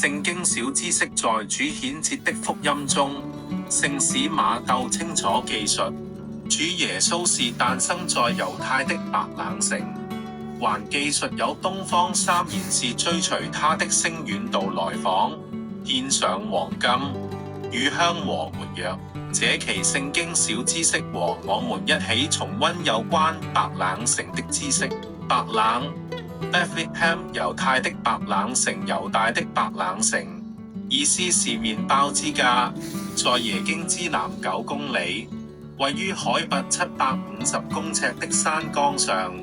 聖經小知識在主顯節的福音中，聖史馬竇清楚記述，主耶穌是誕生在猶太的白冷城，還記述有東方三賢士追隨他的星遠道來訪，獻上黃金、乳香和沒藥。這期聖經小知識和我們一起重溫有關白冷城的知識。白冷 Bethlehem 猶太的白冷城，猶大的白冷城，意思是麵包之家，在耶經之南9公里，位於海拔750公尺的山崗上，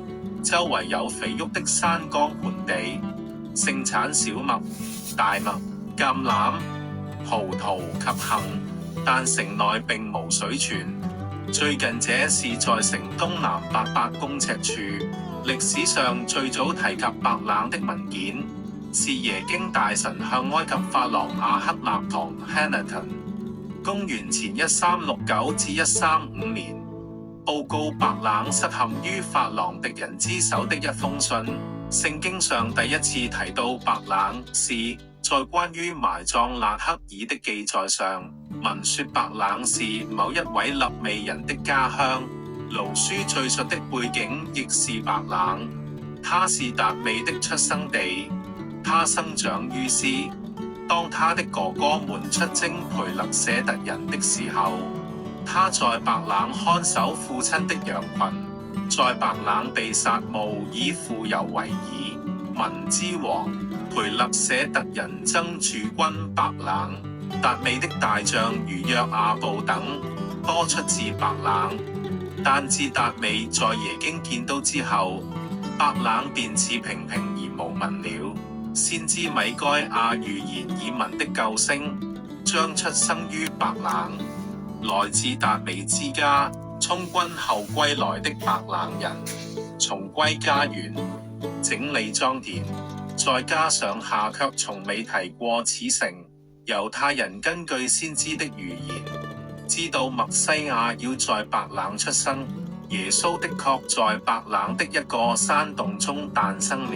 周圍有肥沃的山崗盆地，盛產小麥、大麥、橄欖、葡萄及杏，但城內並無水泉。最近這是在城東南800公尺處，歷史上最早提及白冷的文件，是耶經大臣向埃及法郎亞克納唐 Akhenaten 公元前1369至1355年報告白冷失陷於法郎敵人之手的一封信。聖經上第一次提到白冷是在關於埋葬納克爾的記載上，文說白冷是某一位利未人的家鄉。盧書敘述的背景亦是白冷，他是達味的出生地，他生長於斯。當他的哥哥們出征培勒舍特人的時候，他在白冷看守父親的羊群，在白冷被殺墓以傅油為爾。民之王培勒舍特人憎駐軍白冷，達味的大將如約阿布等多出自白冷。但自達味在耶經見到之後，白冷便似平平而無聞了。先知米該亞預言以民的救星將出生於白冷，來自達味之家，充軍後歸來的白冷人，重歸家園，整理莊田，再加上下卻從未提過此城。猶太人根據先知的預言，知道默西亞要在白冷出生，耶穌的確在白冷的一個山洞中誕生了。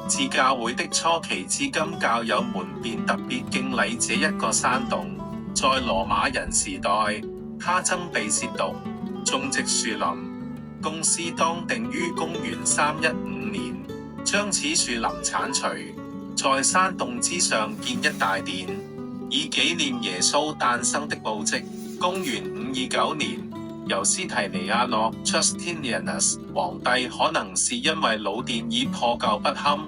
自教會的初期至今，教友們便特別敬禮這一個山洞。在羅馬人時代，他曾被褻瀆，種植樹林。公司當定於公元315年，將此樹林剷除，在山洞之上建一大殿，以紀念耶穌誕生的奧蹟。公元529年，由斯提尼亞諾 Justinianus 皇帝，可能是因為老殿已破舊不堪，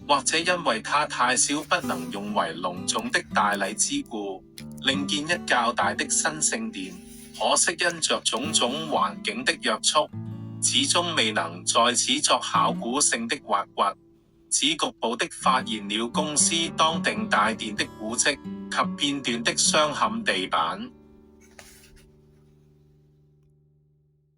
或者因為它太小不能用為隆重的大禮之故，另建一較大的新聖殿。可惜因着種種環境的約束，始終未能在此作考古性的挖掘，只局部的發現了公司當定大殿的古蹟及片段的鑲嵌地板。